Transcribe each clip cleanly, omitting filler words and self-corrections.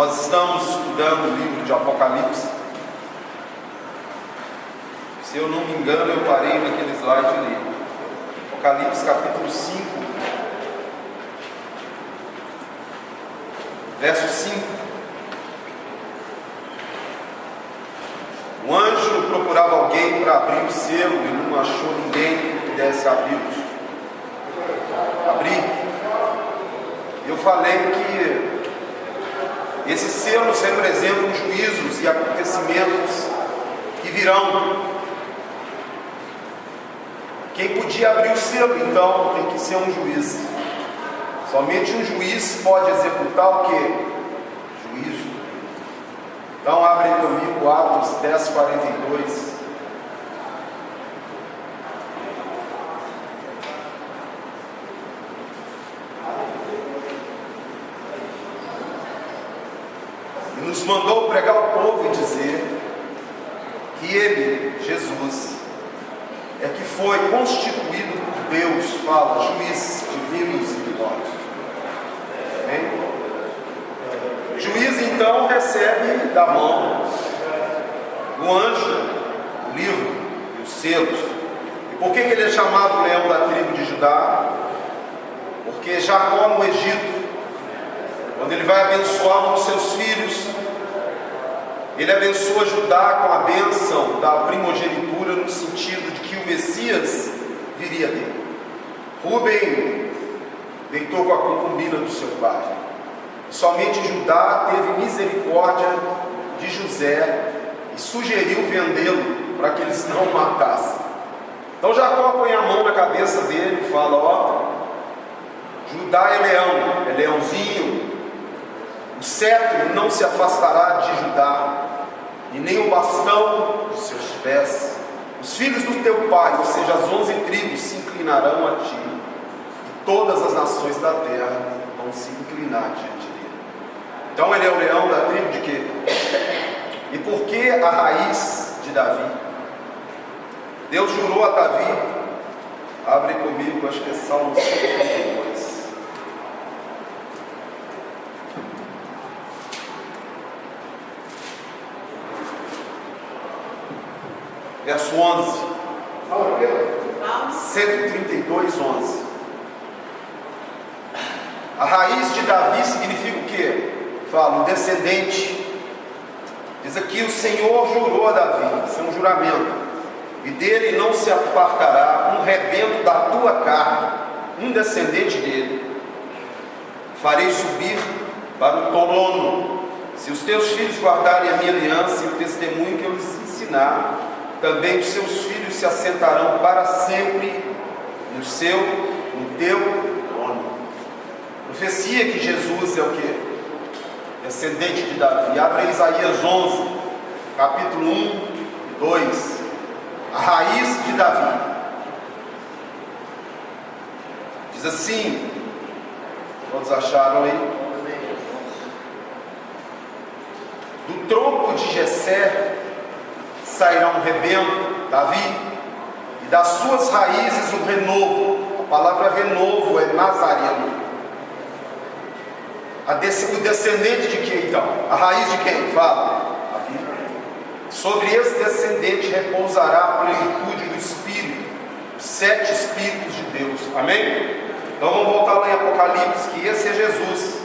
Nós estamos estudando o livro de Apocalipse. Se eu não me engano, eu parei naquele slide ali. Apocalipse capítulo 5, verso 5. O anjo procurava alguém para abrir o selo e não achou ninguém que pudesse abrir. Eu falei que esses selos representam juízos e acontecimentos que virão. Quem podia abrir o selo, então, tem que ser um juiz. Somente um juiz pode executar o quê? Juízo. Então, abre comigo Atos 10, 42. E nos mandou pregar ao povo e dizer que ele, Jesus, é que foi constituído por Deus, fala, juiz de vivos e de mortos. Amém? O juiz então recebe da mão do anjo o livro e os selos. E por que ele é chamado leão da tribo de Judá? Porque Jacó no Egito, quando ele vai abençoar um dos seus filhos, ele abençoa Judá com a bênção da primogenitura, no sentido de que o Messias viria dele. Rúben deitou com a concubina do seu pai. Somente Judá teve misericórdia de José e sugeriu vendê-lo para que eles não o matassem. Então Jacó põe a mão na cabeça dele e fala: ó, Judá é leão, é leãozinho. O cetro não se afastará de Judá, e nem o bastão dos seus pés. Os filhos do teu pai, ou seja, as 11 tribos, se inclinarão a ti, e todas as nações da terra vão se inclinar diante dele. Então ele é o leão da tribo de quê? E por que a raiz de Davi? Deus jurou a Davi, abre comigo, acho que é Salmo 52. Verso 11, 132, 11. A raiz de Davi significa o quê? Fala, o descendente. Diz aqui: o Senhor jurou a Davi, isso é um juramento, e dele não se apartará um rebento da tua carne, um descendente dele. Farei subir para o trono, se os teus filhos guardarem a minha aliança e o testemunho que eu lhes ensinar, também os seus filhos se assentarão para sempre no teu trono. Profecia que Jesus é o que? Descendente de Davi. Abre Isaías 11, capítulo 1 e 2. A raiz de Davi. Diz assim, todos acharam aí? Do tronco de Jessé sairá um rebento, Davi, e das suas raízes o renovo. A palavra renovo é nazareno. O descendente de quem então? A raiz de quem? Fala, Davi. Sobre esse descendente repousará a plenitude do Espírito, os 7 Espíritos de Deus. Amém? Então vamos voltar lá em Apocalipse, que esse é Jesus,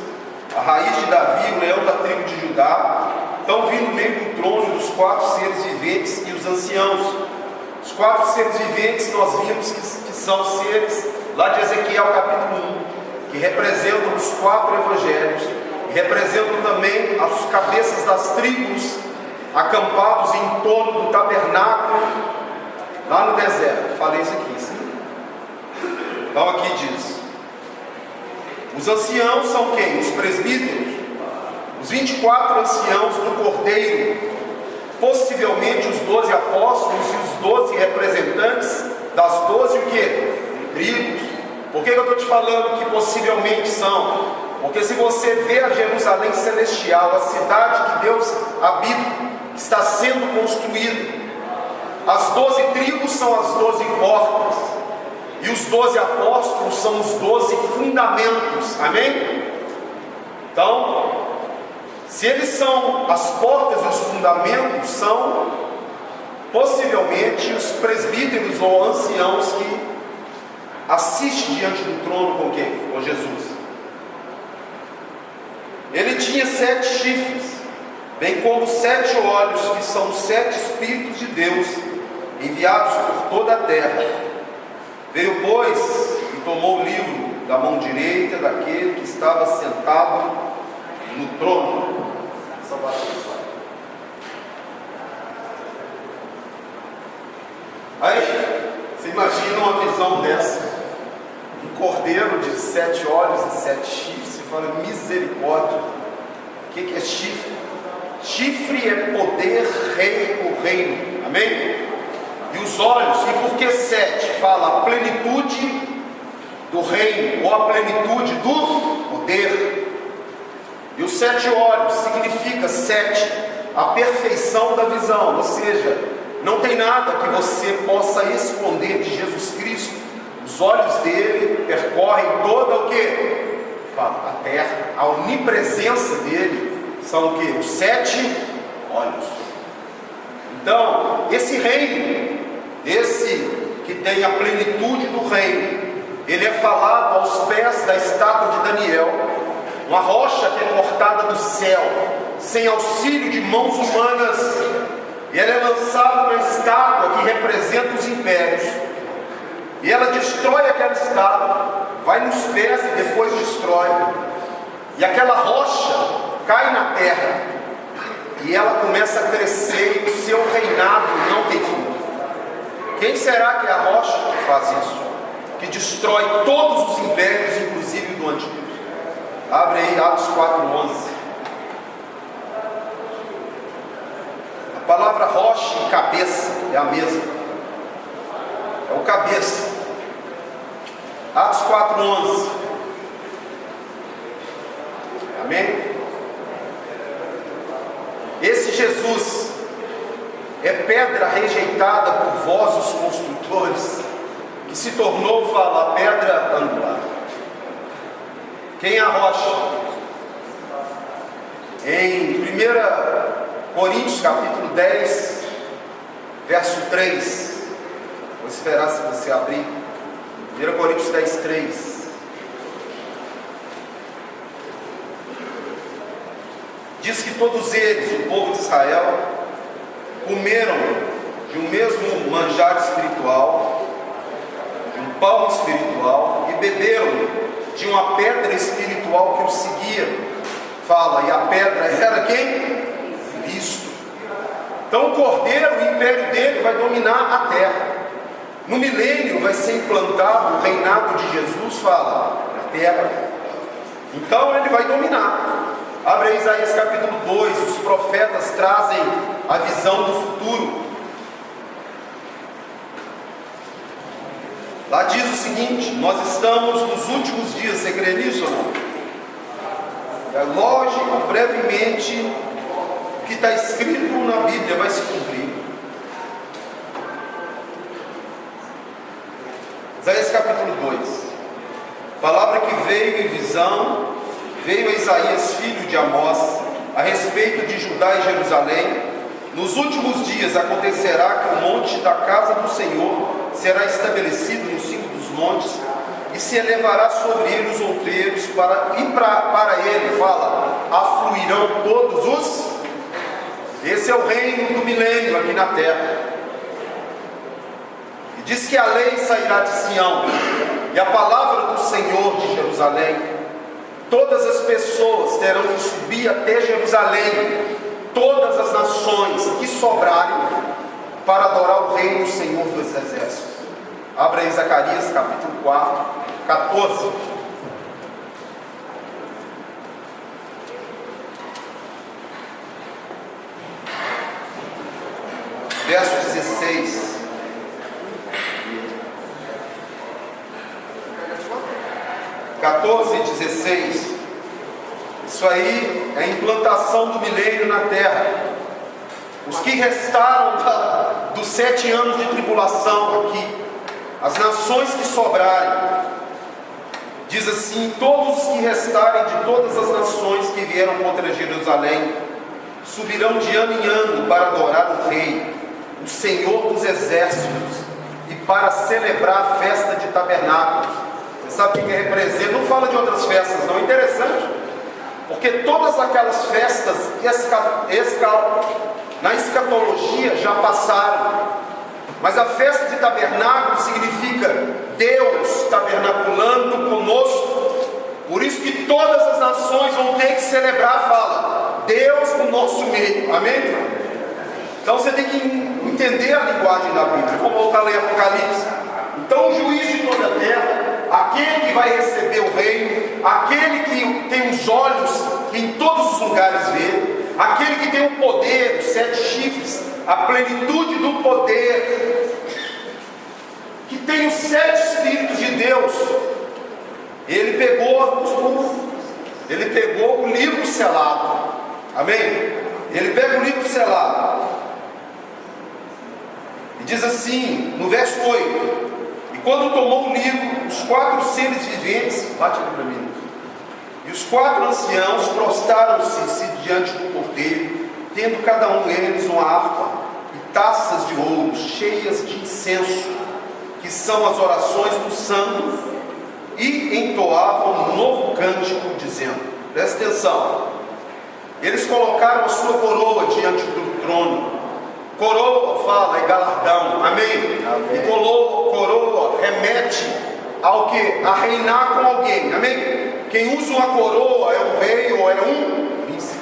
a raiz de Davi, o leão da tribo de Judá. Estão vindo no meio do trono dos 4 seres viventes e os anciãos. Os 4 seres viventes nós vimos que são seres lá de Ezequiel capítulo 1, que representam os 4 evangelhos, e representam também as cabeças das tribos acampados em torno do tabernáculo lá no deserto. Falei isso aqui, sim? Então aqui diz: os anciãos são quem? Os presbíteros. Os 24 anciãos do Cordeiro, possivelmente os 12 apóstolos e os 12 representantes das 12 o quê? Tribos. Por que eu estou te falando que possivelmente são? Porque se você vê a Jerusalém celestial, a cidade que Deus habita, está sendo construída. As 12 tribos são as 12 portas, e os 12 apóstolos são os 12 fundamentos. Amém? Então, Se eles são as portas e os fundamentos, são possivelmente os presbíteros ou anciãos que assistem diante do trono com quem? Com Jesus. Ele tinha 7 chifres, bem como 7 olhos, que são os 7 Espíritos de Deus, enviados por toda a terra. Veio, pois, e tomou o livro da mão direita daquele que estava sentado no trono. Aí, você imagina uma visão dessa, um cordeiro de 7 olhos e 7 chifres. Você fala, misericórdia. O que é chifre? Chifre é poder, rei ou reino, amém? E os olhos, e por que 7? Fala a plenitude do reino, ou a plenitude do poder. E os 7 olhos significa 7, a perfeição da visão, ou seja, não tem nada que você possa esconder de Jesus Cristo. Os olhos dele percorrem toda o que? A terra. A onipresença dele são o que? Os 7 olhos. Então, esse reino, esse que tem a plenitude do reino, ele é falado aos pés da estátua de Daniel, uma rocha que é cortada do céu, sem auxílio de mãos humanas. E ela é lançada na estátua que representa os impérios, e ela destrói aquela estátua, vai nos pés e depois destrói, e aquela rocha cai na terra, e ela começa a crescer, e o seu reinado não tem fim. Quem será que é a rocha que faz isso? Que destrói todos os impérios, inclusive do antigo. Abre aí Atos 4:11. A palavra rocha e cabeça é a mesma. É o cabeça. Atos 4:11. Amém? Esse Jesus é pedra rejeitada por vós, os construtores, que se tornou, fala, a pedra angular. Quem é a rocha? Em 1 Coríntios capítulo 10, verso 3. Vou esperar se você abrir. 1 Coríntios 10, 3. Diz que todos eles, o povo de Israel, comeram de um mesmo manjar espiritual, de um pão espiritual, e beberam de uma pedra espiritual que os seguia. Fala, e a pedra era quem? Cristo. Então o cordeiro, o império dele vai dominar a terra. No milênio vai ser implantado o reinado de Jesus, fala, na terra. Então ele vai dominar. Abre aí Isaías capítulo 2, os profetas trazem a visão do futuro. Lá diz o seguinte: nós estamos nos últimos dias. Você crê nisso ou não? É lógico, brevemente, o que está escrito na Bíblia vai se cumprir. Isaías capítulo 2. Palavra que veio em visão, veio a Isaías, filho de Amós, a respeito de Judá e Jerusalém. Nos últimos dias acontecerá que o monte da casa do Senhor será estabelecido no cimo dos montes, e se elevará sobre ele os outreiros, para ele, fala, afluirão todos os. Esse é o reino do milênio aqui na terra. E diz que a lei sairá de Sião, e a palavra do Senhor de Jerusalém. Todas as pessoas terão que subir até Jerusalém, todas as nações que sobrarem, para adorar o rei do Senhor dos exércitos. Abra aí Zacarias capítulo 4, 14. Verso 16. e 16. Isso aí é a implantação do milênio na terra. Os que restaram dos 7 anos de tribulação aqui, as nações que sobrarem, Diz assim: todos os que restarem de todas as nações que vieram contra Jerusalém subirão de ano em ano para adorar o Rei, o Senhor dos Exércitos, e para celebrar a festa de tabernáculos. Você sabe o que representa? Não fala de outras festas, não. É interessante, porque todas aquelas festas na escatologia já passaram. Mas a festa de tabernáculo significa Deus tabernaculando conosco. Por isso que todas as nações vão ter que celebrar, fala, Deus no nosso meio. Amém? Então você tem que entender a linguagem da Bíblia. Vamos voltar lá em Apocalipse. Então o juiz de toda a terra, aquele que vai receber o reino, aquele que tem os olhos que em todos os lugares vê, aquele que tem o poder, os 7 chifres, a plenitude do poder, que tem os 7 Espíritos de Deus, ele pegou o livro selado. Amém? Ele pega o livro selado e diz assim, no verso 8: e quando tomou o livro, os 4 seres viventes, bate aqui para mim, e os 4 anciãos prostaram-se diante do cordeiro, tendo cada um deles uma harpa e taças de ouro cheias de incenso, que são as orações dos santos, e entoavam um novo cântico, dizendo, presta atenção, eles colocaram a sua coroa diante do trono. Coroa, fala, é galardão, amém? Amém. E coroa remete ao que? A reinar com alguém, amém? Quem usa uma coroa é um rei ou é um príncipe.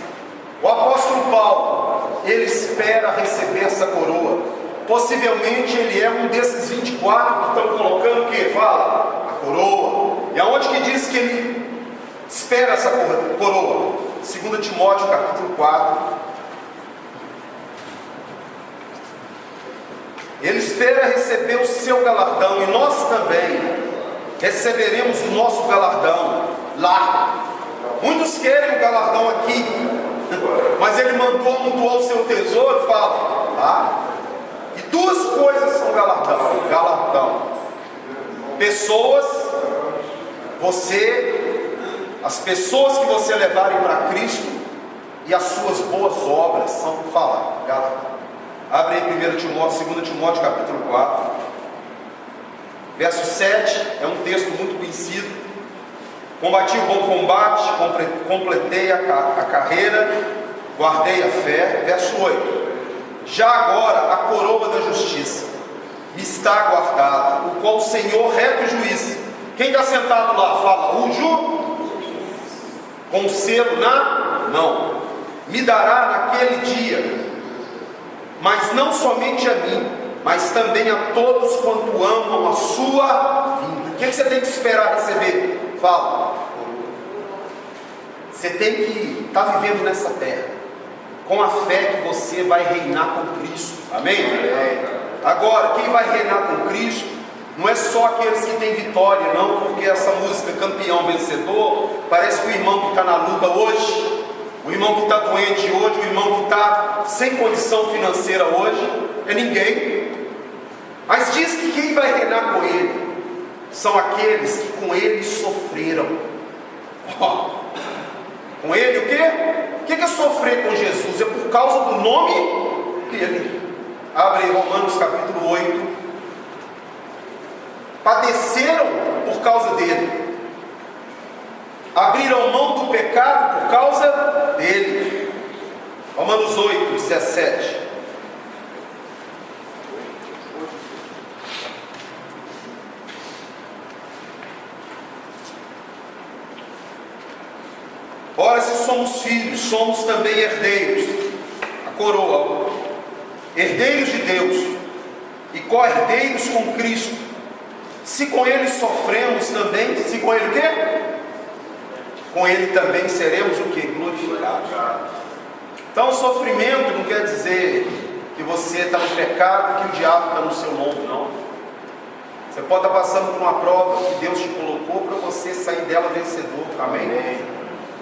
O apóstolo Paulo, ele espera receber essa coroa. Possivelmente ele é um desses 24 que estão colocando o que? Fala, a coroa. E aonde que diz que ele espera essa coroa? 2 Timóteo capítulo 4. Ele espera receber o seu galardão, e nós também receberemos o nosso galardão lá. Muitos querem o galardão aqui, mas ele amontoou o seu tesouro, fala, lá. E 2 coisas são galardão. Pessoas, as pessoas que você levarem para Cristo, e as suas boas obras são, fala, galardão. Abre aí 2 Timóteo capítulo 4, verso 7, é um texto muito conhecido. Combati o bom combate, completei a carreira, guardei a fé. Verso 8, já agora a coroa da justiça me está guardada, o qual o Senhor reto juiz. Quem está sentado lá? Fala, o juiz, com o selo na mão, me dará naquele dia, mas não somente a mim, mas também a todos quanto amam a sua vinda. O que você tem que esperar receber? Fala. Você tem que estar vivendo nessa terra com a fé que você vai reinar com Cristo. Amém? Agora, quem vai reinar com Cristo não é só aqueles que têm vitória, não, porque essa música campeão, vencedor, parece que o irmão que está na luta hoje, o irmão que está doente hoje, o irmão que está sem condição financeira hoje, é ninguém. Mas diz que quem vai reinar com ele são aqueles que com ele sofreram. Com ele o quê? O que é sofrer com Jesus? É por causa do nome dele. Abre aí Romanos capítulo 8. Padeceram por causa dele. Abriram mão do pecado por causa dele. Romanos 8, 17. Ora, se somos filhos, somos também herdeiros, a coroa, herdeiros de Deus e co-herdeiros com Cristo. Se com ele sofremos também, se com ele o quê? Com ele também seremos o quê? Glorificados. Então sofrimento não quer dizer que você está no pecado, que o diabo está no seu lombo, não. Você pode estar passando por uma prova que Deus te colocou para você sair dela vencedor, amém?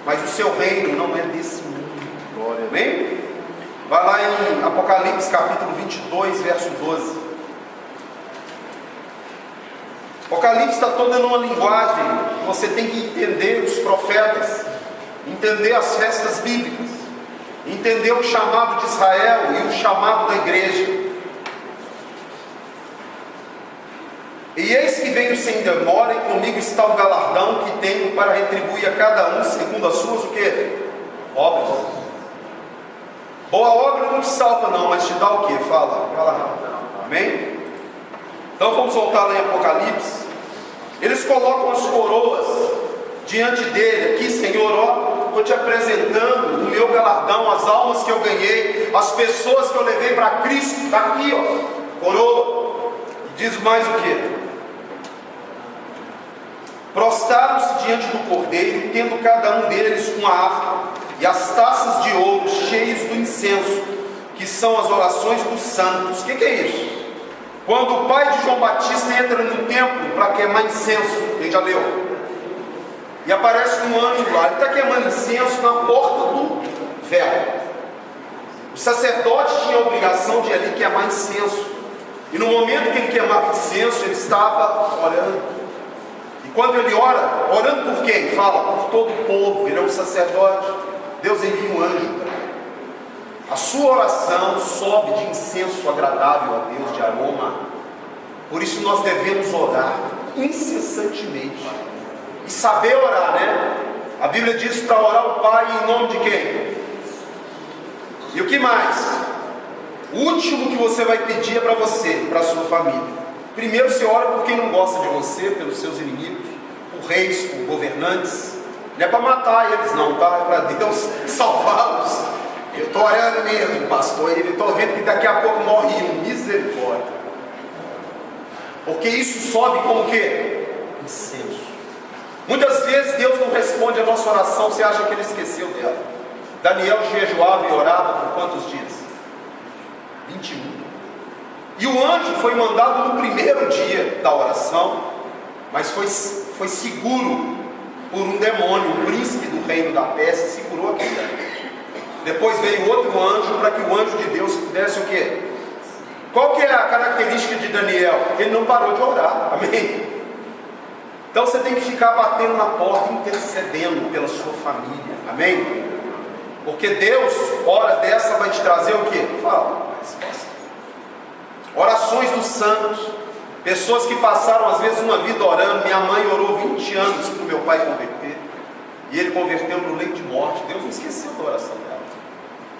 Mas o seu reino não é desse mundo, amém? Vai lá em Apocalipse capítulo 22, verso 12. Apocalipse está toda numa linguagem que você tem que entender os profetas, entender as festas bíblicas, entender o chamado de Israel e o chamado da igreja. E eis que venho sem demora, e comigo está o galardão que tenho para retribuir a cada um segundo as suas, o quê? Obras. Boa obra não te salva não, mas te dá o quê? Fala, galardão. Amém? Então vamos voltar lá em Apocalipse. Eles colocam as coroas diante dele. Aqui, Senhor, ó, estou te apresentando o meu galardão, as almas que eu ganhei, as pessoas que eu levei para Cristo. Está aqui, ó, coroa. E diz mais o quê? Prostaram-se diante do Cordeiro, tendo cada um deles uma harpa e as taças de ouro cheias do incenso, que são as orações dos santos. O que é isso? Quando o pai de João Batista entra no templo para queimar incenso, quem já leu? E aparece um anjo lá, ele está queimando incenso na porta do véu. O sacerdote tinha a obrigação de ir ali queimar incenso, e no momento que ele queimava incenso, ele estava orando. E quando ele ora, orando por quem? Fala, por todo o povo. Ele é um sacerdote. Deus envia um anjo. A sua oração sobe de incenso agradável a Deus, de aroma. Por isso nós devemos orar incessantemente e saber orar, né? A Bíblia diz para orar o Pai em nome de quem? E o que mais? O último que você vai pedir é para você, para a sua família. Primeiro você ora por quem não gosta de você, pelos seus inimigos, por reis, por governantes. Não é para matar eles não, tá? É para Deus salvá-los. Eu estou orando mesmo, pastor, e estou vendo que daqui a pouco morre um, misericórdia. Porque isso sobe como o quê? Incenso. Muitas vezes Deus não responde a nossa oração, você acha que ele esqueceu dela. Daniel jejuava e orava por quantos dias? 21. E o anjo foi mandado no primeiro dia da oração, mas foi seguro por um demônio, um príncipe do reino da Pérsia, segurou aqui. Depois veio outro anjo para que o anjo de Deus pudesse o quê? Qual que é a característica de Daniel? Ele não parou de orar, amém? Então você tem que ficar batendo na porta, intercedendo pela sua família, amém? Porque Deus, hora dessa, vai te trazer o quê? Fala, a resposta. Orações dos santos, pessoas que passaram às vezes uma vida orando. Minha mãe orou 20 anos para o meu pai converter, e ele converteu no leito de morte. Deus não esqueceu da oração dela.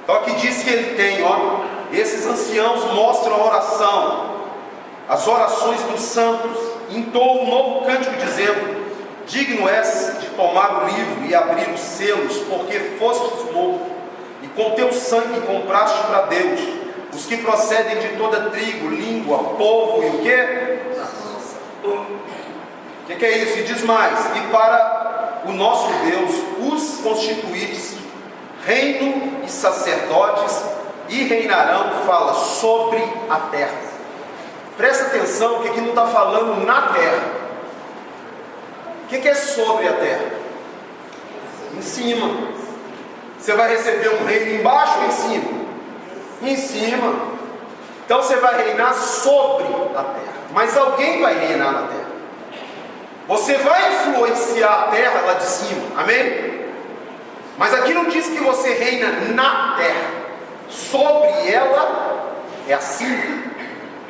Então aqui diz que ele tem, ó, esses anciãos mostram a oração, as orações dos santos, entoam um novo cântico dizendo: digno és de tomar o livro e abrir os selos, porque fostes morto, e com teu sangue compraste para Deus os que procedem de toda tribo, língua, povo e o quê? O que é isso? E diz mais: e para o nosso Deus os constituíste reino e sacerdotes, e reinarão, fala, sobre a terra. Presta atenção que aqui não está falando na terra. O que é sobre a terra? Em cima. Você vai receber um reino embaixo ou em cima? Em cima. Então você vai reinar sobre a terra. Mas alguém vai reinar na terra. Você vai influenciar a terra lá de cima, amém? Mas aqui não diz que você reina na terra. Sobre ela é acima,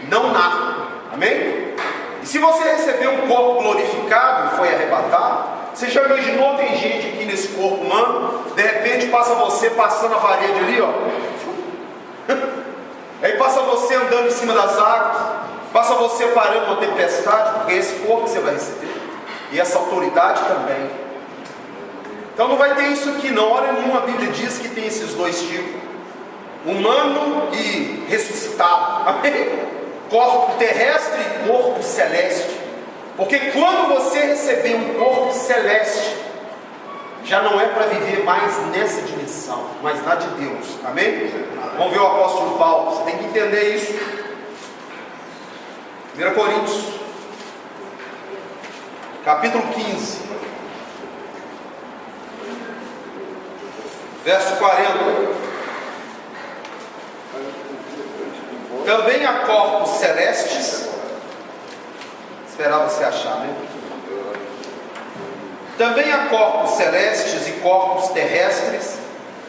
não na, amém? E se você receber um corpo glorificado e foi arrebatado, você já imaginou? Tem gente aqui nesse corpo humano, de repente passa você passando a parede ali, ó. Aí passa você andando em cima das águas, passa você parando uma tempestade, porque é esse corpo que você vai receber, e essa autoridade também. Então não vai ter isso aqui não. Hora nenhuma a Bíblia diz que tem esses dois tipos, humano e ressuscitado, amém? Corpo terrestre e corpo celeste. Porque quando você receber um corpo celeste, já não é para viver mais nessa dimensão, mas na de Deus, amém? Vamos ver o apóstolo Paulo, você tem que entender isso. 1 Coríntios capítulo 15, verso 40. Também há corpos celestes. esperar você achar, né? Também há corpos celestes e corpos terrestres,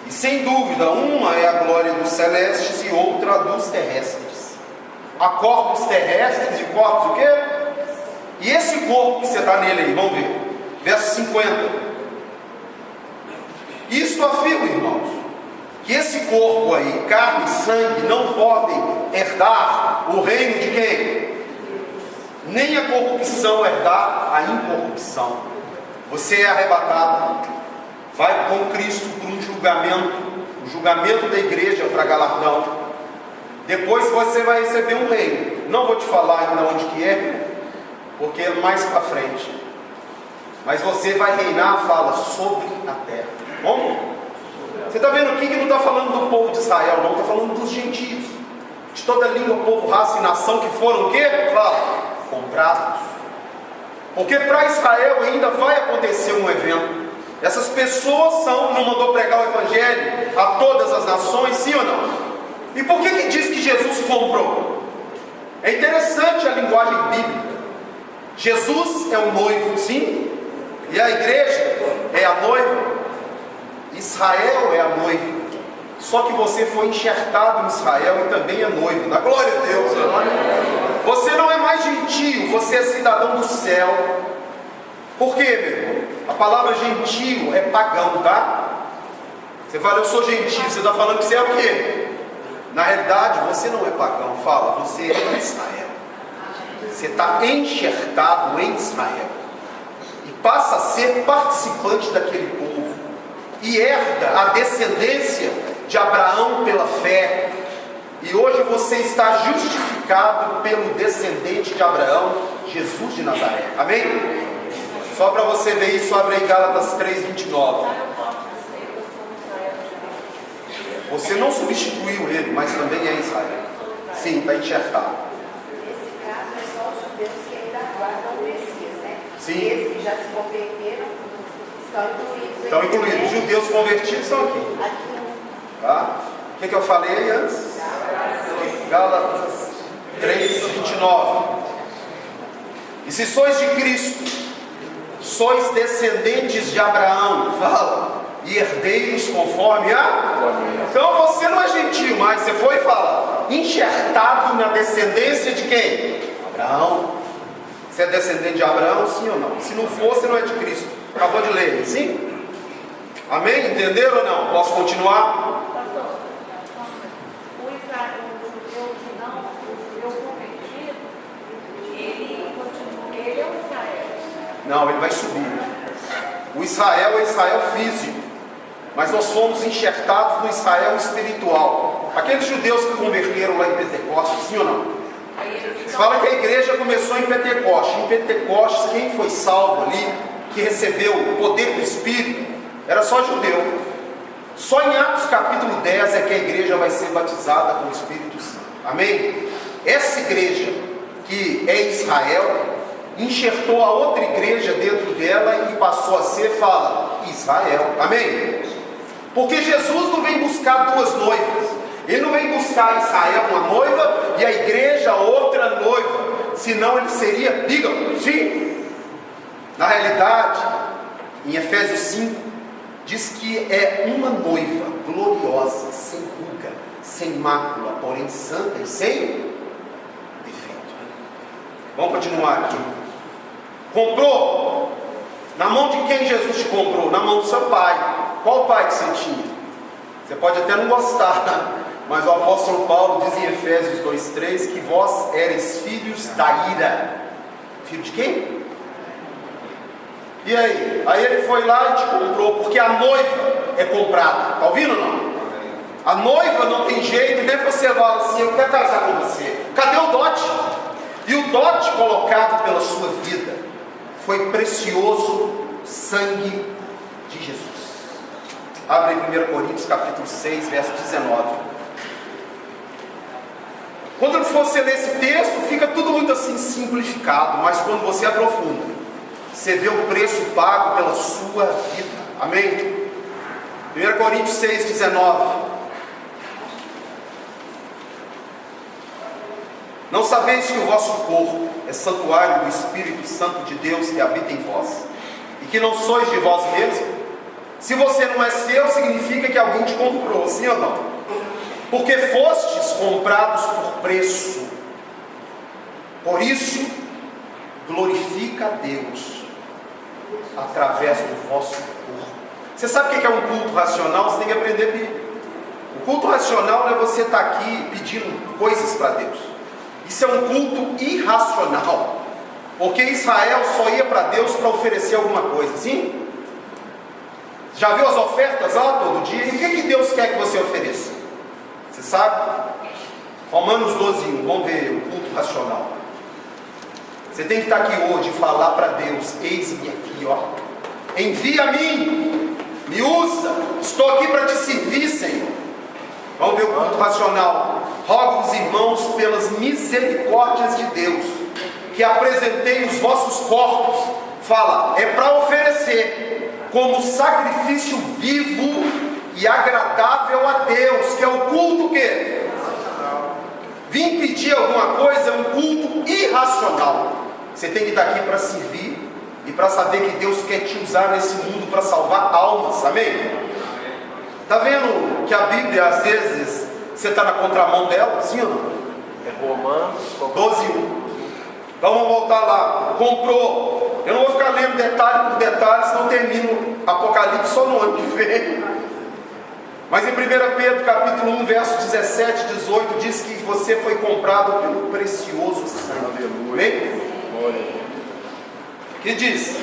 e sem dúvida, uma é a glória dos celestes e outra a dos terrestres. Há corpos terrestres e corpos o quê? E esse corpo que você está nele aí, vamos ver. Verso 50. Isto afirma, irmãos, que esse corpo aí, carne e sangue, não podem herdar o reino de quem? Nem a corrupção herdar a incorrupção. Você é arrebatado, vai com Cristo para um julgamento, o julgamento da igreja para galardão. Depois você vai receber um reino. Não vou te falar ainda onde que é, porque é mais para frente. Mas você vai reinar, fala, sobre a terra. Como? Você está vendo aqui que não está falando do povo de Israel, não, está falando dos gentios, de toda língua, povo, raça e nação, que foram o quê? Fala, comprados. Porque para Israel ainda vai acontecer um evento. Essas pessoas não mandou pregar o evangelho a todas as nações, sim ou não? E por que diz que Jesus comprou? É interessante a linguagem bíblica. Jesus é o noivo, sim, e a igreja é a noiva. Israel é a noiva. Só que você foi enxertado em Israel e também é noivo. Na glória a Deus. Você não é mais gentio, você é cidadão do céu. Por quê, meu irmão? A palavra gentio é pagão, tá? Você fala, eu sou gentio, você está falando que você é o quê? Na realidade, você não é pagão, fala, você é Israel. Você está enxertado em Israel. E passa a ser participante daquele povo. E herda a descendência de Abraão pela fé. E hoje você está justificado pelo descendente de Abraão, Jesus de Nazaré. Amém? Só para você ver isso, abre aí Gálatas 3:29. Você não substituiu ele, mas também é Israel. Sim, está enxertado. Nesse caso é só os judeus que ainda aguardam o Messias, né? Sim. Esses que já se converteram estão incluídos. Estão incluídos. Os judeus convertidos estão aqui. Tá? O que eu falei antes? Gálatas 3:29. E se sois de Cristo, sois descendentes de Abraão, fala, e herdeiros conforme a... Então você não é gentio, mas você foi e fala, enxertado na descendência de quem? Abraão. Você é descendente de Abraão, sim ou não? Se não for, você não é de Cristo. Acabou de ler, sim? Amém? Entenderam ou não? Posso continuar? Pastor, o judeu que não, o judeu convertido, ele continua, ele é o Israel. Não, ele vai subir. O Israel é Israel físico, mas nós fomos enxertados no Israel espiritual. Aqueles judeus que converteram lá em Pentecostes, sim ou não? Você fala que a igreja começou em Pentecostes. Em Pentecostes, quem foi salvo ali, que recebeu o poder do Espírito, era só judeu. Só em Atos capítulo 10 é que a igreja vai ser batizada com o Espírito Santo. Amém? Essa igreja, que é Israel, enxertou a outra igreja dentro dela e passou a ser, fala, Israel. Amém? Porque Jesus não vem buscar duas noivas. Ele não vem buscar Israel uma noiva e a igreja outra noiva. Senão ele seria bígamo. Sim. Na realidade, em Efésios 5, diz que é uma noiva gloriosa, sem ruga, sem mácula, porém santa e sem defeito. Vamos continuar aqui. Comprou? Na mão de quem Jesus te comprou? Na mão do seu pai. Qual pai que você tinha? Você pode até não gostar, mas o apóstolo Paulo diz em Efésios 2:3 que vós eres filhos da ira. Filho de quem? E aí? Aí ele foi lá e te comprou, porque a noiva é comprada. Está ouvindo ou não? A noiva não tem jeito, nem você fala assim, eu quero casar com você. Cadê o dote? E o dote colocado pela sua vida foi precioso sangue de Jesus. Abre em 1 Coríntios capítulo 6, verso 19. Quando você lê esse texto, fica tudo muito assim simplificado, mas quando você aprofunda, você vê o preço pago pela sua vida. Amém? 1 Coríntios 6, 19. Não sabeis que o vosso corpo é santuário do Espírito Santo de Deus que habita em vós, e que não sois de vós mesmos? Se você não é seu, significa que alguém te comprou, sim ou não? Porque fostes comprados por preço. Por isso, glorifica a Deus através do vosso corpo. Você sabe o que é um culto racional? Você tem que aprender Bíblia. O culto racional não é você estar aqui pedindo coisas para Deus. Isso é um culto irracional. Porque Israel só ia para Deus para oferecer alguma coisa, sim? Já viu as ofertas lá todo dia? E o que Deus quer que você ofereça? Você sabe? Romanos 12:1, vamos ver o culto racional. Você tem que estar aqui hoje e falar para Deus: eis-me aqui, ó. Envia a mim, me usa, estou aqui para te servir, Senhor. Vamos ver o culto racional. Rogo os irmãos, pelas misericórdias de Deus, que apresentei os vossos corpos. Fala, é para oferecer como sacrifício vivo e agradável a Deus, que é o culto que? Vim pedir alguma coisa, é um culto irracional. Você tem que estar aqui para servir e para saber que Deus quer te usar nesse mundo para salvar almas, amém? Está vendo que a Bíblia às vezes você está na contramão dela, sim ou não? É Romanos 12:1. Então vamos voltar lá. Comprou. Eu não vou ficar lendo detalhe por detalhe, senão termino Apocalipse só no ano que vem. Mas em 1 Pedro capítulo 1, verso 17 e 18, diz que você foi comprado pelo precioso sangue. Amém? Que diz: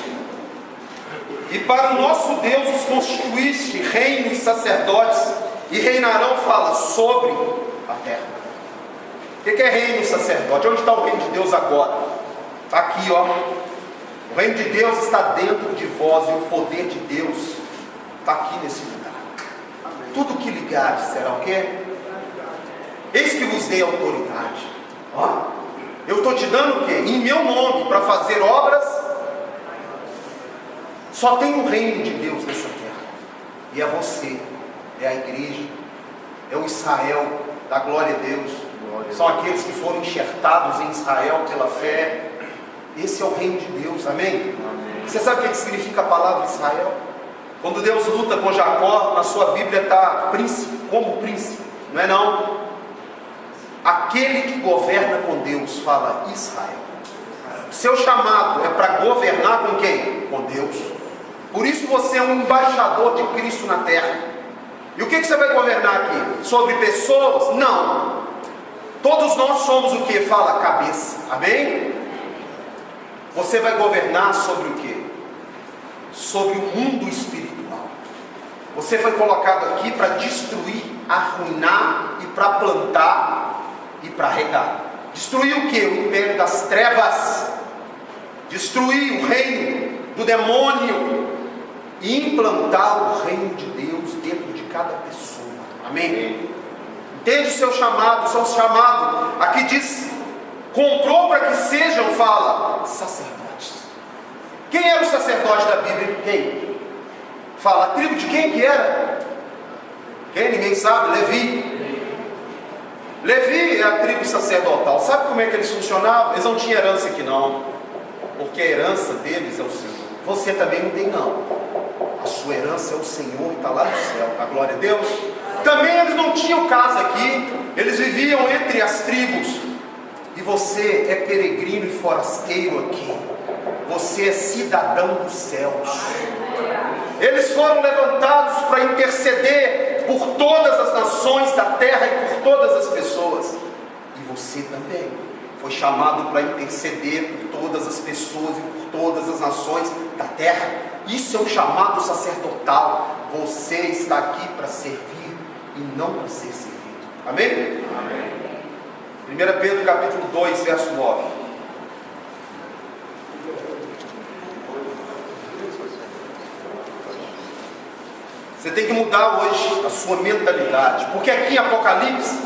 e para o nosso Deus os constituíste reino e sacerdotes, e reinarão, fala, sobre a terra. O que é reino e sacerdote? Onde está o reino de Deus agora? Está aqui, ó. O reino de Deus está dentro de vós, e o poder de Deus está aqui nesse lugar. Tudo que ligares será o quê? Eis que vos dei autoridade. Ó, eu estou te dando o quê? Em meu nome, para fazer obras. Só tem o reino de Deus nessa terra. E é você, é a igreja, é o Israel da glória a Deus. São aqueles que foram enxertados em Israel pela fé. Esse é o reino de Deus, amém? Você sabe o que significa a palavra Israel? Quando Deus luta com Jacó, na sua Bíblia está príncipe, como príncipe, não é não? Aquele que governa com Deus, fala Israel. Seu chamado é para governar com quem? Com Deus. Por isso você é um embaixador de Cristo na terra. E o que você vai governar aqui? Sobre pessoas? Não. Todos nós somos o que? Fala cabeça, amém? Você vai governar sobre o que? Sobre o mundo espiritual. Você foi colocado aqui para destruir, arruinar e para plantar e para regar. Destruir o que? O império das trevas. Destruir o reino do demônio e implantar o reino de Deus dentro de cada pessoa. Amém? Entende o seu chamado? O seu chamado aqui diz: comprou para que sejam, fala, sacerdotes. Quem era o sacerdote da Bíblia? Quem? Fala, a tribo de quem que era? Quem? Ninguém sabe. Levi. Levi é a tribo sacerdotal. Sabe como é que eles funcionavam? Eles não tinham herança aqui não, porque a herança deles é o Senhor. Você também não tem não. A sua herança é o Senhor, está lá no céu, a glória a Deus. Também eles não tinham casa aqui, eles viviam entre as tribos. E você é peregrino e forasteiro aqui. Você é cidadão dos céus. Eles foram levantados para interceder por todas as nações da terra e por todas as pessoas. E você também foi chamado para interceder por todas as pessoas e por todas as nações da terra. Isso é um chamado sacerdotal. Você está aqui para servir e não para ser servido. Amém? Amém. 1 Pedro capítulo 2, verso 9. Você tem que mudar hoje a sua mentalidade, porque aqui em Apocalipse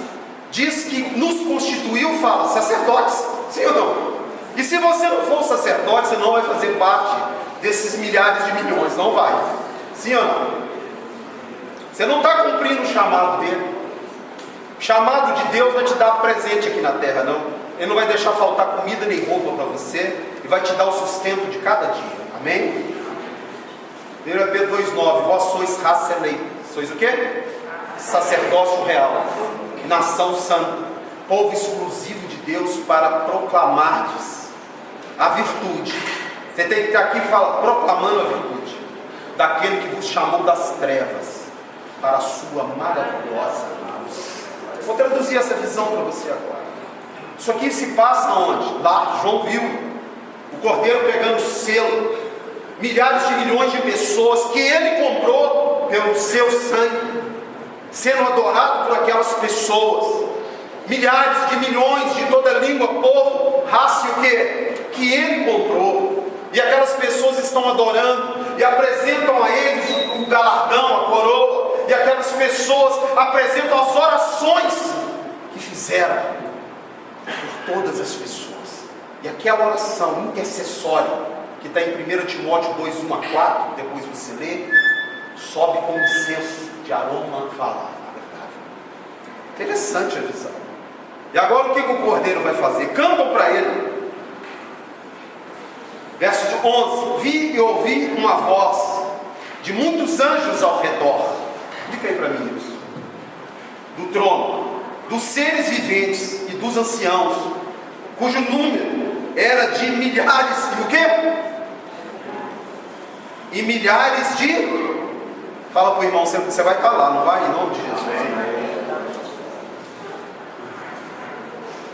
diz que nos constituiu, fala, sacerdotes, sim ou não? E se você não for sacerdote, você não vai fazer parte desses milhares de milhões, não vai, sim ou não? Você não está cumprindo o chamado dele. O chamado de Deus não te dá presente aqui na terra, não. Ele não vai deixar faltar comida nem roupa para você, e vai te dar o sustento de cada dia. Amém? 1 Pedro 2,9: vós sois raça eleita. Sois o quê? Sacerdócio real, nação santa, povo exclusivo de Deus, para proclamardes a virtude. Você tem que estar aqui e falar, proclamando a virtude daquele que vos chamou das trevas para a sua maravilhosa luz. Vou traduzir essa visão para você agora. Isso aqui se passa onde? Lá, João viu o Cordeiro pegando selo, milhares de milhões de pessoas que ele comprou pelo seu sangue, sendo adorado por aquelas pessoas, milhares de milhões de toda língua, povo, raça e o quê? Que ele comprou, e aquelas pessoas estão adorando, e apresentam a eles o galardão, a coroa, e aquelas pessoas apresentam as orações que fizeram por todas as pessoas, e aquela oração intercessória, que está em 1 Timóteo 2:1-4, depois você lê, sobe com incenso de aroma agradável. Interessante a visão. E agora o que o Cordeiro vai fazer? Cantam para ele. Verso de 11: vi e ouvi uma voz de muitos anjos ao redor. Explica aí para mim isso. Do trono, dos seres viventes e dos anciãos, cujo número era de milhares, e o quê? E milhares de... Fala para o irmão, você vai estar lá, não vai? Em nome de Jesus.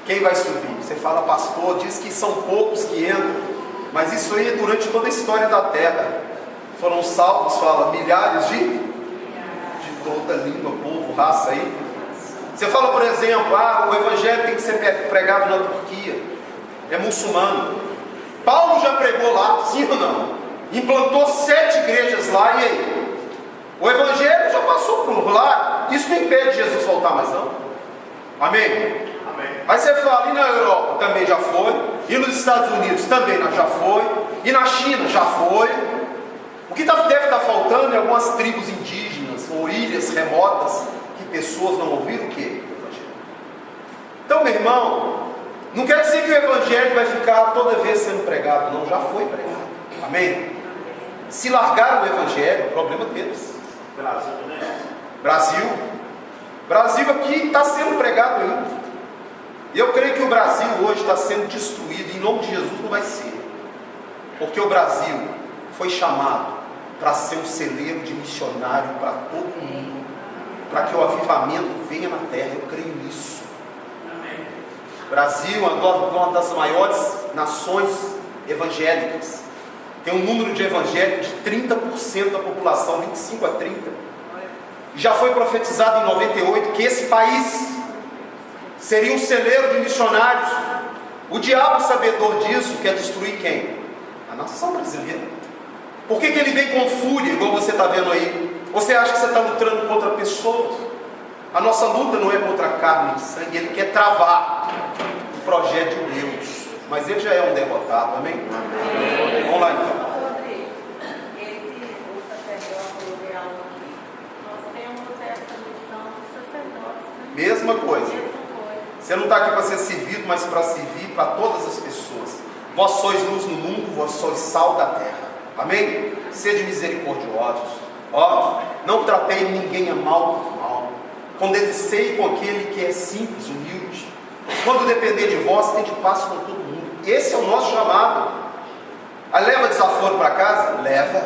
Quem vai subir? Você fala, pastor, diz que são poucos que entram, mas isso aí é durante toda a história da terra. Foram salvos, fala, milhares de toda língua, povo, raça aí. Você fala, por exemplo, o evangelho tem que ser pregado na Turquia, é muçulmano. Paulo já pregou lá, sim ou não? Implantou 7 igrejas lá, e aí? O evangelho já passou por lá, isso não impede Jesus voltar mais não. Amém? Aí você fala, e na Europa também já foi, e nos Estados Unidos também já foi, e na China já foi. O que deve estar faltando é algumas tribos indígenas ou ilhas remotas que pessoas não ouviram o quê? Então, meu irmão, não quer dizer que o evangelho vai ficar toda vez sendo pregado, não, já foi pregado. Amém? Se largaram o evangelho, o problema deles. Brasil aqui está sendo pregado ainda. E eu creio que o Brasil hoje está sendo destruído, e em nome de Jesus não vai ser, porque o Brasil foi chamado para ser um celeiro de missionário para todo mundo, para que o avivamento venha na terra. Eu creio nisso. O Brasil é uma das maiores nações evangélicas, tem um número de evangélicos de 30% da população, 25 a 30. Já foi profetizado em 98 que esse país seria um celeiro de missionários. O diabo, sabedor disso, quer destruir quem? A nação brasileira. Por que ele vem com fúria, igual você está vendo aí? Você acha que você está lutando contra pessoas? A nossa luta não é contra carne e sangue. Ele quer travar o projeto de Deus, mas ele já é um derrotado. Amém? Amém. Vamos lá então. Mesma coisa. Você não está aqui para ser servido, mas para servir para todas as pessoas. Vós sois luz no mundo, vós sois sal da terra. Amém? Sede misericordiosos. Não tratei ninguém a mal por mal. Condescendei com aquele que é simples, humilde. Quando depender de vós, tende paz com todo mundo. Esse é o nosso chamado. Leva desaforo para casa? Leva.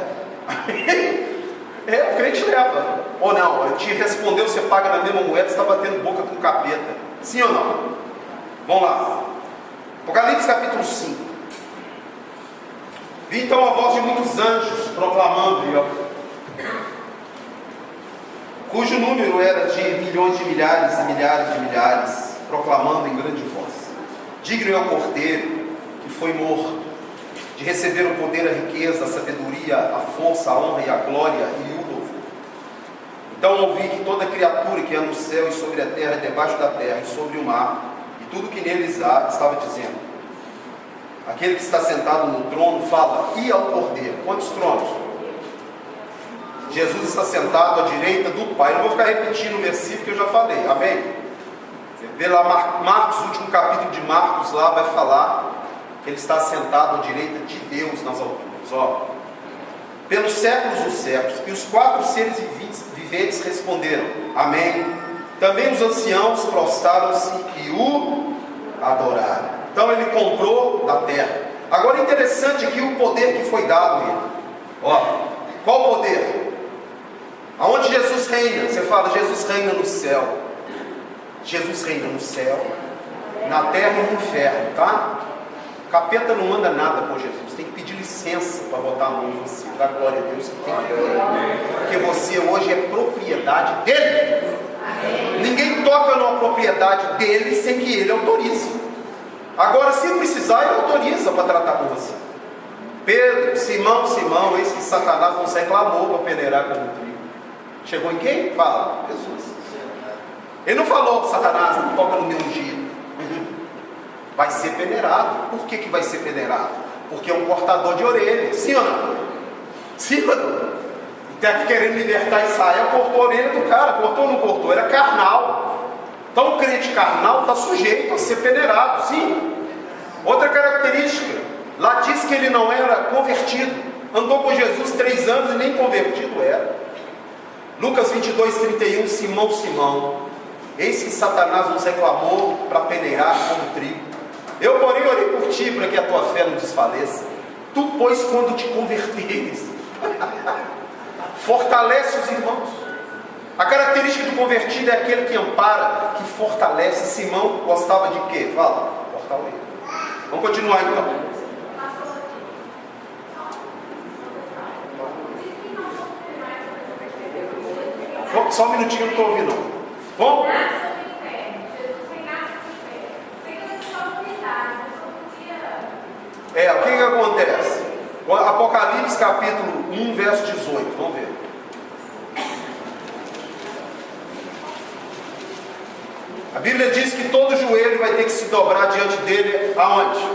O crente leva. Ou não, te respondeu, você paga na mesma moeda, você está batendo boca com capeta. Sim ou não? Vamos lá. Apocalipse capítulo 5. Vi então a voz de muitos anjos proclamando, cujo número era de milhões de milhares e milhares de milhares, proclamando em grande voz: digno é o Cordeiro que foi morto de receber o poder, a riqueza, a sabedoria, a força, a honra e a glória e o louvor. Então ouvi que toda criatura que há no céu e sobre a terra, debaixo da terra e sobre o mar, e tudo que neles há, estava dizendo: aquele que está sentado no trono fala, e ao Cordeiro. Quantos tronos? Jesus está sentado à direita do Pai. Eu não vou ficar repetindo o versículo que eu já falei. Amém? Vê lá Marcos, o último capítulo de Marcos, lá vai falar que ele está sentado à direita de Deus nas alturas. Ó, pelos séculos dos séculos. E os 4 seres viventes responderam: Amém. Também os anciãos prostraram-se e o adoraram. Então ele comprou da terra. Agora interessante aqui o poder que foi dado a ele. Ó, qual o poder? Aonde Jesus reina? Você fala, Jesus reina no céu. Jesus reina no céu, na terra e no inferno, tá? O capeta não manda nada por Jesus. Tem que pedir licença para botar a mão em você. Dá glória a Deus. Porque você hoje é propriedade dele. Ninguém toca numa propriedade dele sem que ele autorize. Agora, se precisar, ele autoriza para tratar com você. Pedro, Simão, eis que Satanás nos reclamou para peneirar como trigo. Chegou em quem? Fala, Jesus. Ele não falou, Satanás, não toca no meu ungido. Vai ser peneirado. Por que vai ser peneirado? Porque é um cortador de orelha. Sim ou não? Sim ou não? Até que querendo libertar Israel, cortou a orelha do cara. Cortou ou não cortou? Era carnal. Então o crente carnal está sujeito a ser peneirado. Sim. Outra característica. Lá diz que ele não era convertido. Andou com Jesus 3 anos e nem convertido era. Lucas 22:31. Simão, Simão, eis que Satanás nos reclamou para peneirar como trigo. Eu, porém, orei por ti, para que a tua fé não desfaleça. Tu, pois, quando te converteres, fortalece os irmãos. A característica do convertido é aquele que ampara, que fortalece. Simão gostava de quê? Fala, fortaleza. Vamos continuar então. Só um minutinho, eu não estou ouvindo. Bom? O que acontece? Apocalipse capítulo 1, verso 18. Vamos ver. A Bíblia diz que todo joelho vai ter que se dobrar diante dele. Aonde?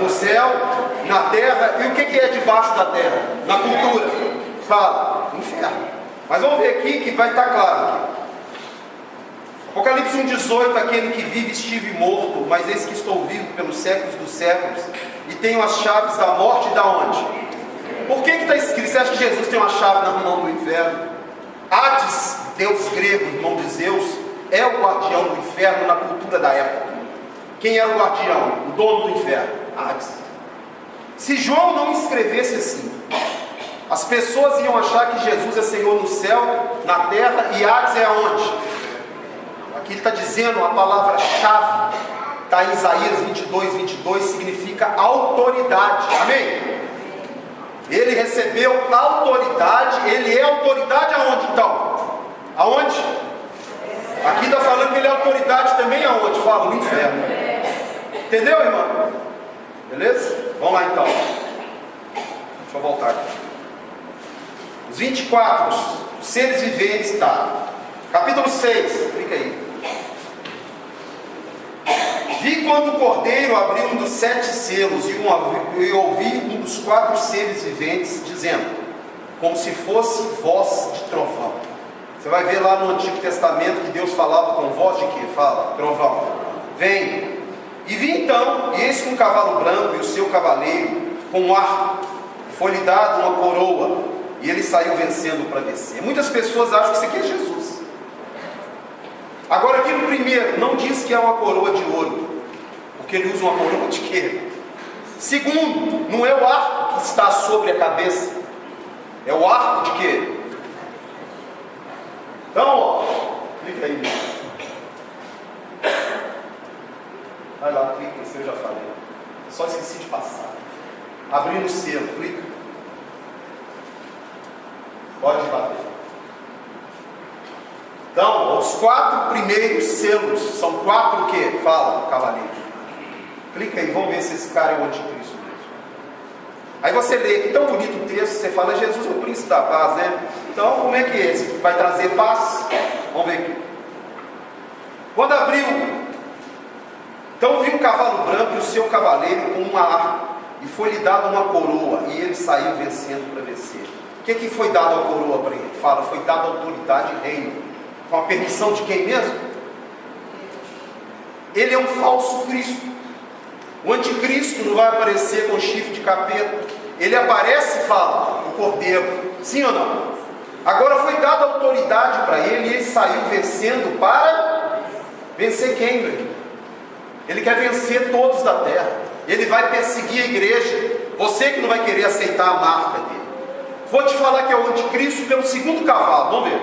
No céu, na terra. E o que é debaixo da terra? Na cultura. Fala, inferno. Mas vamos ver aqui que vai estar claro aqui. Apocalipse 1,18, aquele que vive estive morto, mas eis que estou vivo pelos séculos dos séculos, e tenho as chaves da morte e da onde? Por que está escrito? Você acha que Jesus tem uma chave na mão do inferno? Hades, deus grego, irmão de Zeus, é o guardião do inferno na cultura da época. Quem era o guardião? O dono do inferno? Hades. Se João não escrevesse assim, as pessoas iam achar que Jesus é Senhor no céu, na terra, e Hades é aonde? Aqui ele está dizendo a palavra-chave, está em Isaías 22, significa autoridade. Amém? Ele recebeu autoridade. Ele é autoridade aonde então? Aonde? Aqui está falando que ele é autoridade também aonde? Fala, no inferno. Entendeu, irmão? Beleza? Vamos lá então. Deixa eu voltar aqui. Os 24 seres viventes, tá? Capítulo 6, clica aí. Vi quando o cordeiro abriu um dos 7 selos e ouvi um dos 4 seres viventes dizendo, como se fosse voz de trovão. Você vai ver lá no Antigo Testamento que Deus falava com voz de quê? Fala, trovão. Vem. E vi então, e eis que um cavalo branco e o seu cavaleiro com um arco, foi-lhe dado uma coroa, e ele saiu vencendo para vencer. Muitas pessoas acham que isso aqui é Jesus. Agora aqui no primeiro, não diz que é uma coroa de ouro, porque ele usa uma coroa de quê? Segundo, não é o arco que está sobre a cabeça, é o arco de quê? Então, ó, clica aí. Vai lá, clica, isso eu já falei. Só esqueci de passar. Abrindo o selo, clica. Pode bater. Então, os 4 primeiros selos são 4 o quê? Fala, cavaleiro. Clica aí, vamos ver se esse cara é o anticristo mesmo. Aí você lê, que tão bonito o texto, você fala, Jesus é o príncipe da paz, né? Então, como é que é esse? Vai trazer paz? Vamos ver aqui. Quando abriu, então vi um cavalo branco e o seu cavaleiro com uma arma, e foi-lhe dada uma coroa, e ele saiu vencendo para vencer. O que foi dado a coroa para ele? Fala, foi dada autoridade e reino. Com a permissão de quem mesmo? ele é um falso Cristo. O anticristo não vai aparecer com chifre de capeta. Ele aparece e fala, o cordeiro. Sim ou não? Agora foi dada autoridade para ele e ele saiu vencendo para vencer quem, meu irmão? Ele quer vencer todos da terra. Ele vai perseguir a igreja. Você que não vai querer aceitar a marca dele. Vou te falar que é o anticristo pelo segundo cavalo. Vamos ver.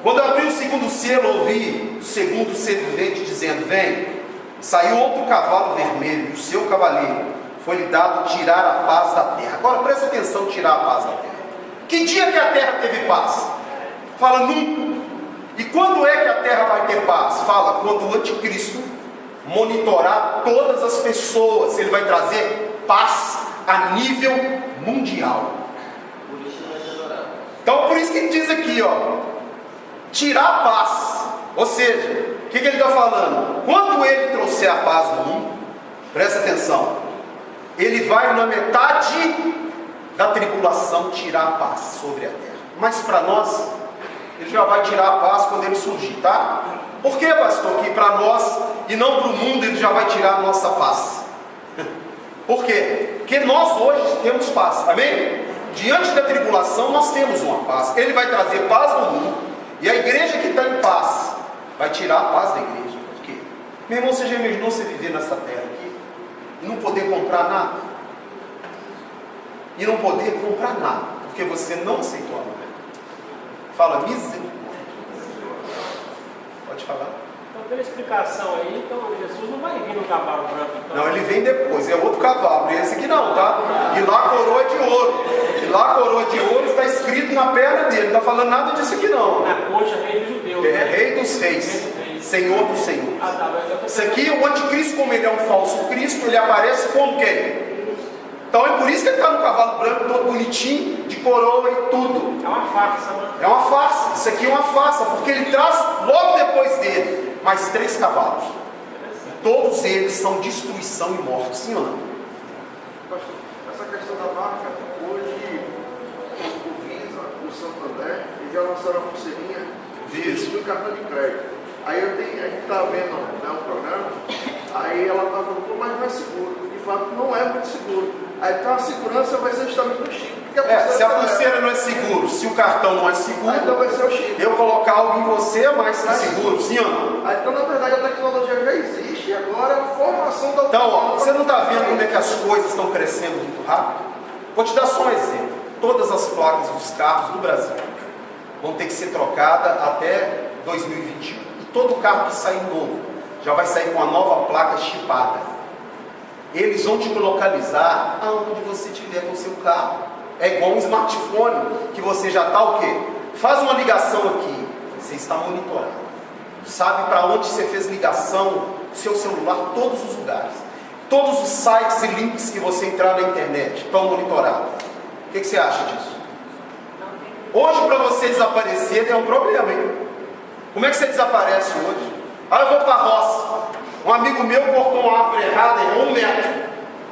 Quando eu abri o segundo selo, ouvi o segundo ser vivente dizendo: vem. Saiu outro cavalo vermelho, o seu cavaleiro. Foi-lhe dado tirar a paz da terra. Agora presta atenção, tirar a paz da terra. Que dia que a terra teve paz? Fala, nunca. E quando é que a terra vai ter paz? Fala, quando o anticristo monitorar todas as pessoas. Ele vai trazer paz a nível mundial. Então por isso que ele diz aqui, ó, tirar a paz. Ou seja, o que ele está falando? Quando ele trouxer a paz no mundo, presta atenção, ele vai na metade da tribulação tirar a paz sobre a terra. Mas para nós, ele já vai tirar a paz quando ele surgir, tá? Por que, pastor? Que para nós e não para o mundo ele já vai tirar a nossa paz. Por quê? Porque nós hoje temos paz, amém? Diante da tribulação nós temos uma paz. Ele vai trazer paz no mundo. E a igreja que está em paz vai tirar a paz da igreja. Por quê? Meu irmão, você já imaginou você viver nessa terra aqui e não poder comprar nada? E não poder comprar nada, porque você não aceitou a marca. Fala, misericórdia. Pode falar. Então, pela explicação aí, então Jesus não vai vir no cavalo branco. Então. Não, ele vem depois, é outro cavalo, esse aqui não, tá? E lá coroa de ouro. E lá coroa de ouro está escrito na perna dele, não está falando nada disso aqui não. Na coxa, rei dos judeus. É rei dos reis, Senhor dos senhores. Ah, tá, Isso aqui, o anticristo, como ele é um falso Cristo, ele aparece como quem? Então é por isso que ele está no cavalo branco, todo bonitinho, de coroa e tudo. É uma farsa, né? É uma farsa, isso aqui é uma farsa, porque ele traz logo depois dele mais 3 cavalos. E todos eles são destruição e morte, sim ou não? Pastor, essa questão da marca, hoje o Visa, o Santander, eles já lançaram a pulseirinha Visa. do cartão de crédito. Aí a gente está vendo, né, um programa, aí ela está falando, pô, mas não é seguro. De fato, não é muito seguro. Aí então a segurança vai ser justamente no chip. Se a pulseira não é seguro, se o cartão não é seguro, aí então vai ser o chip. eu colocar algo em você é mais que seguro, sim ou não? Aí, então, na verdade, a tecnologia já existe, agora a formação da Então, ó, você não está vendo como é que as coisas estão crescendo muito rápido? Vou te dar só um exemplo. Todas as placas dos carros do Brasil vão ter que ser trocadas até 2021. E todo carro que sair novo já vai sair com a nova placa chipada. Eles vão te localizar aonde você estiver com o seu carro. É igual um smartphone, que você já está o quê? Faz uma ligação aqui, você está monitorado. Sabe para onde você fez ligação, seu celular, todos os lugares. Todos os sites e links que você entrar na internet estão monitorados. O que você acha disso? Hoje para você desaparecer é um problema, hein? Como é que você desaparece hoje? Ah, eu vou para a roça. Um amigo meu cortou uma árvore errada em 1 metro.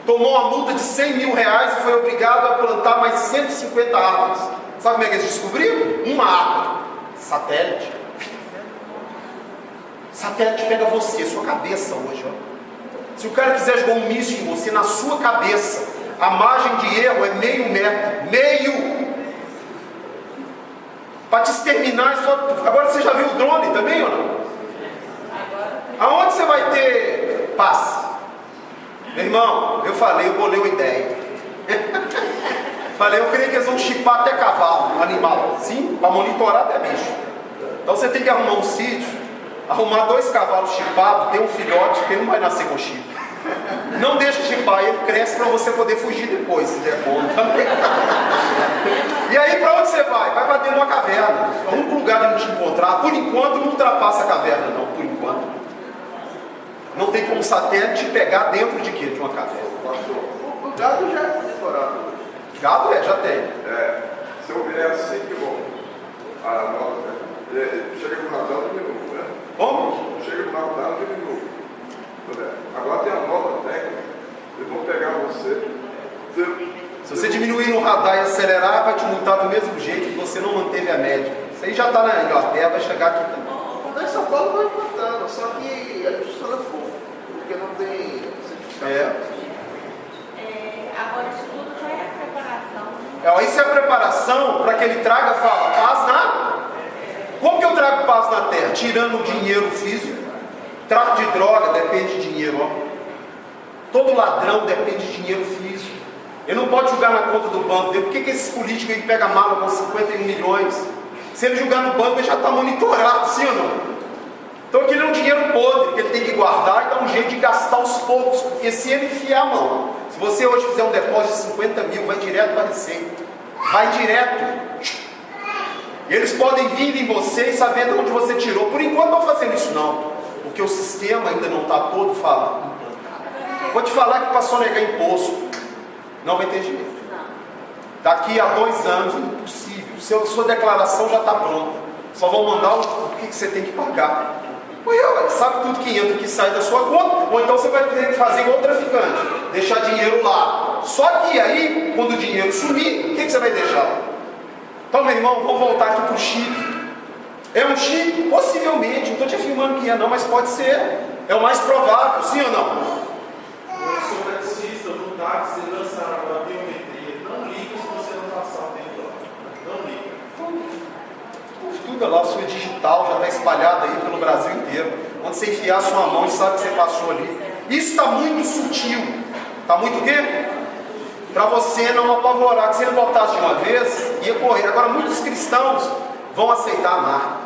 Tomou uma multa de 100 mil reais e foi obrigado a plantar mais 150 árvores. Sabe como é que eles descobriram? Uma árvore. Satélite. Satélite pega você, sua cabeça hoje, ó. Se o cara quiser jogar um míssil em você, na sua cabeça, a margem de erro é meio metro. Meio! Para te exterminar, só... Agora você já viu o drone também ou não? Aonde você vai ter paz? Meu irmão, eu falei, eu bolei uma ideia. Falei, eu creio que eles vão chipar até cavalo, animal, sim, para monitorar até bicho. Então você tem que arrumar um sítio, arrumar 2 cavalos chipados, ter um filhote, porque ele não vai nascer com chip. Não deixa chipar, ele cresce para você poder fugir depois, se der conta. E aí para onde você vai? Vai para dentro de uma caverna. É o único lugar de não te encontrar. Por enquanto não ultrapassa a caverna não, por enquanto. Não tem como satélite pegar dentro de quê? De uma caverna. O gado já é monitorado. Gado já tem. Se eu vier assim que bom, a nota, chega no Natal diminui, né? Como? Chega no Natal diminui. Agora tem a nota técnica, eles vão pegar você. Se você diminuir no radar e acelerar, vai te multar do mesmo jeito que você não manteve a média. Isso aí já está na Inglaterra, vai chegar aqui também. Em São Paulo vai Agora isso tudo já é a preparação. Isso é a preparação para que ele traga, fala, paz na... Como que eu trago paz na terra? Tirando o dinheiro físico. Tráfico de droga depende de dinheiro, ó. Todo ladrão depende de dinheiro físico. Ele não pode jogar na conta do banco dele. Por que esses políticos aí que pegam mala com 51 milhões? Se ele jogar no banco, ele já está monitorado, sim ou não? Então aquele é um dinheiro podre que ele tem que guardar e dar um jeito de gastar aos poucos. Porque se ele enfiar a mão, se você hoje fizer um depósito de 50 mil, vai direto para a Receita. Vai direto. Eles podem vir em você e saber de onde você tirou. Por enquanto não estão fazendo isso não. Porque o sistema ainda não está todo falando. Vou te falar que passou a negar imposto. Não vai ter jeito. Daqui a 2 anos, impossível. Sua declaração já está pronta. Só vão mandar o que você tem que pagar. Sabe tudo que entra e que sai da sua conta? Ou então você vai ter que fazer igual traficante. Deixar dinheiro lá. Só que aí, quando o dinheiro sumir, o que você vai deixar? Então, meu irmão, vamos voltar aqui para o Chile. É um Chile? Possivelmente. Não estou te afirmando que é não, mas pode ser. É o mais provável, sim ou não? Eu sou taxista, no táxi, lançaram a biometria. Não liga se você não passar o tempo lá. Não liga. Tudo lá, sua digital já está espalhada aí pelo Brasil inteiro. Onde você enfiar a sua mão e sabe que você passou ali. Isso está muito sutil. Está muito o quê? Para você não apavorar, que se ele botasse de uma vez, ia correr. Agora muitos cristãos vão aceitar a marca.